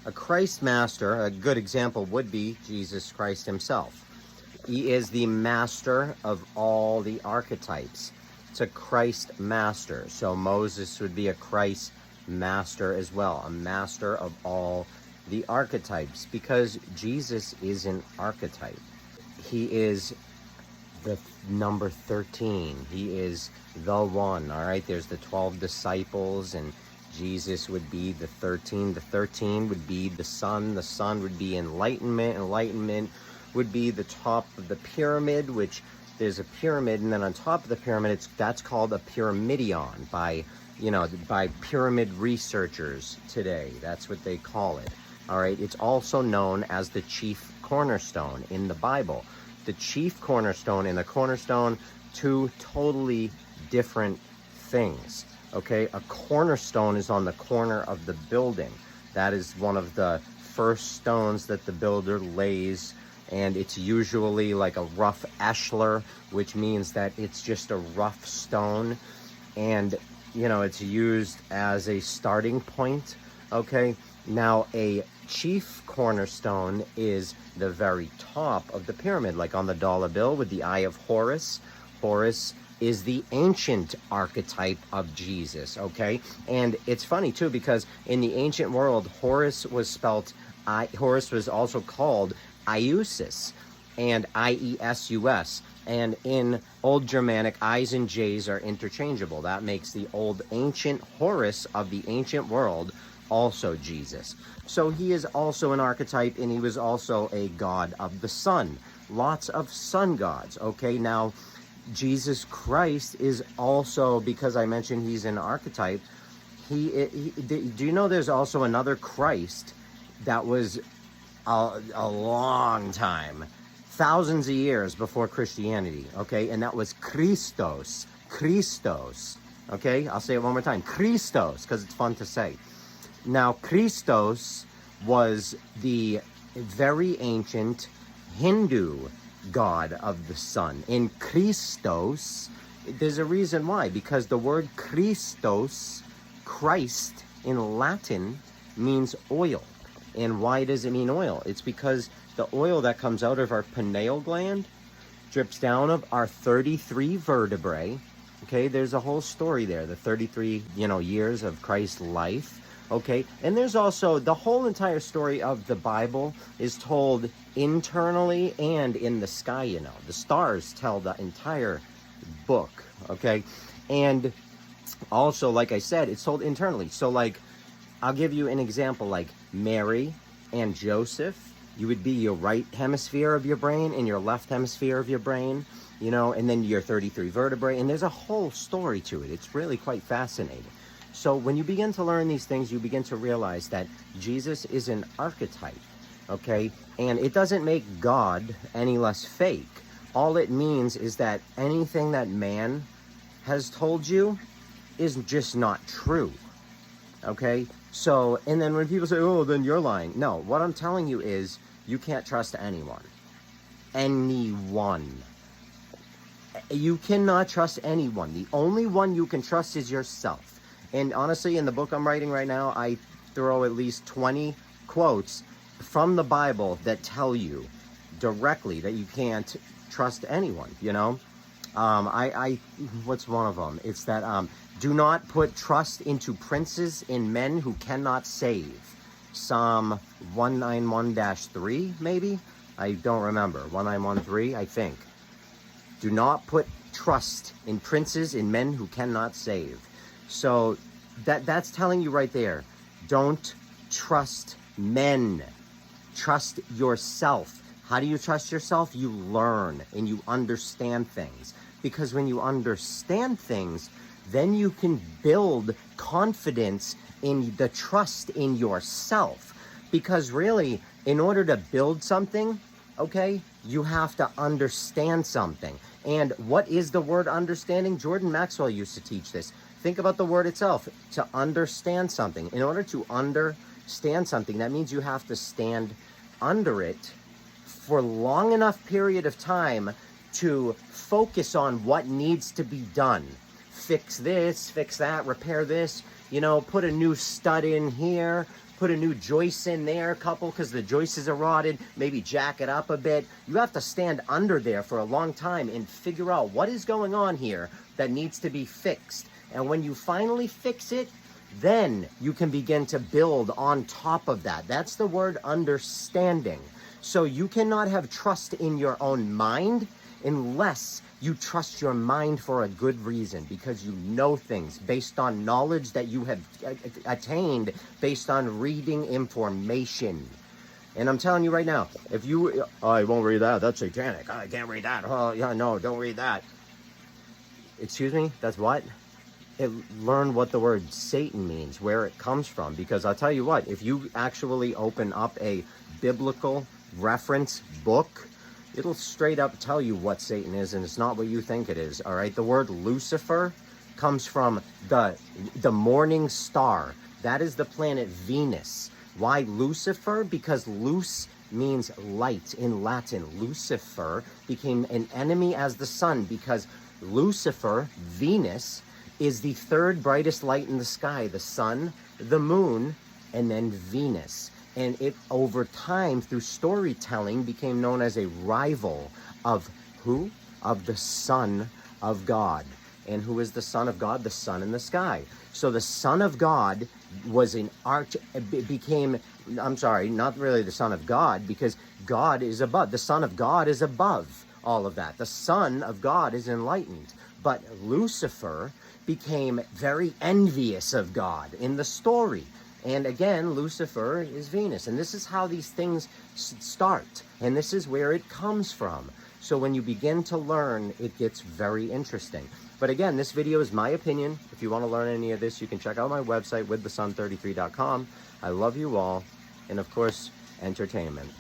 A Christ master, a good example would be Jesus Christ himself. He is the master of all the archetypes. It's a Christ master. So Moses would be a Christ master as well, a master of all the archetypes, because Jesus is an archetype. He is the number 13. He is the one, all right? There's the 12 disciples, and Jesus would be the 13. The 13 would be the sun. The sun would be enlightenment. Enlightenment would be the top of the pyramid, which there's a pyramid, and then on top of the pyramid, that's called a pyramidion by pyramid researchers today. That's what they call it. All right. It's also known as the chief cornerstone in the Bible. The chief cornerstone and the cornerstone, two totally different things. Okay, a cornerstone is on the corner of the building. That is one of the first stones that the builder lays, and it's usually like a rough ashlar, which means that it's just a rough stone, and it's used as a starting point. Okay, now a chief cornerstone is the very top of the pyramid, like on the dollar bill with the eye of Horus. Horus is the ancient archetype of Jesus, okay? And it's funny too, because in the ancient world, Horus was also called Iusis, and Iesus, and in Old Germanic, I's and J's are interchangeable. That makes the old ancient Horus of the ancient world also Jesus. So he is also an archetype, and he was also a god of the sun. Lots of sun gods, okay? Now, Jesus Christ is also, because I mentioned he's an archetype, do you know there's also another Christ that was a long time, thousands of years before Christianity, okay? And that was Christos. Christos, okay? I'll say it one more time. Christos, because it's fun to say. Now, Christos was the very ancient Hindu god of the sun. In Christos, there's a reason why, because the word Christos, Christ, in Latin means oil. And why does it mean oil? It's because the oil that comes out of our pineal gland drips down of our 33 vertebrae. Okay, there's a whole story there, the 33, years of Christ's life. Okay, and there's also the whole entire story of the Bible is told internally and in the sky, The stars tell the entire book, okay? And also, like I said, it's told internally. So, like, I'll give you an example, like Mary and Joseph. You would be your right hemisphere of your brain and your left hemisphere of your brain, and then your 33 vertebrae. And there's a whole story to it. It's really quite fascinating. So when you begin to learn these things, you begin to realize that Jesus is an archetype, okay? And it doesn't make God any less fake. All it means is that anything that man has told you is just not true, okay? So, and then when people say, oh, then you're lying. No, what I'm telling you is you can't trust anyone. Anyone. You cannot trust anyone. The only one you can trust is yourself. And honestly, in the book I'm writing right now, I throw at least 20 quotes from the Bible that tell you directly that you can't trust anyone, what's one of them? It's that, do not put trust into princes and men who cannot save. Psalm 191-3, maybe? I don't remember. 1913, I think. Do not put trust in princes and men who cannot save. So that's telling you right there, don't trust men. Trust yourself. How do you trust yourself? You learn and you understand things. Because when you understand things, then you can build confidence in the trust in yourself. Because really, in order to build something, okay, you have to understand something. And what is the word understanding? Jordan Maxwell used to teach this. Think about the word itself, to understand something. In order to understand something, that means you have to stand under it for long enough period of time to focus on what needs to be done. Fix this, fix that, repair this, put a new stud in here, put a new joist in there, couple, because the joists are rotted, maybe jack it up a bit. You have to stand under there for a long time and figure out what is going on here that needs to be fixed. And when you finally fix it, then you can begin to build on top of that. That's the word understanding. So you cannot have trust in your own mind unless you trust your mind for a good reason, because you know things based on knowledge that you have attained based on reading information. And I'm telling you right now, if you, oh, I won't read that, that's satanic, I can't read that, oh yeah, no, don't read that. Excuse me, that's what? Learn what the word Satan means, where it comes from, because I'll tell you what, if you actually open up a biblical reference book, it'll straight up tell you what Satan is, and it's not what you think it is, all right? The word Lucifer comes from the morning star. That is the planet Venus. Why Lucifer? Because Luce means light in Latin. Lucifer became an enemy as the sun because Lucifer, Venus, is the third brightest light in the sky. The sun, the moon, and then Venus. And it, over time, through storytelling, became known as a rival of who? Of the Son of God. And who is the Son of God? The sun in the sky. So the Son of God was became, I'm sorry, not really the Son of God, because God is above. The Son of God is above all of that. The Son of God is enlightened. But Lucifer became very envious of God in the story. And again, Lucifer is Venus. And this is how these things start. And this is where it comes from. So when you begin to learn, it gets very interesting. But again, this video is my opinion. If you want to learn any of this, you can check out my website, withthesun33.com. I love you all. And of course, entertainment.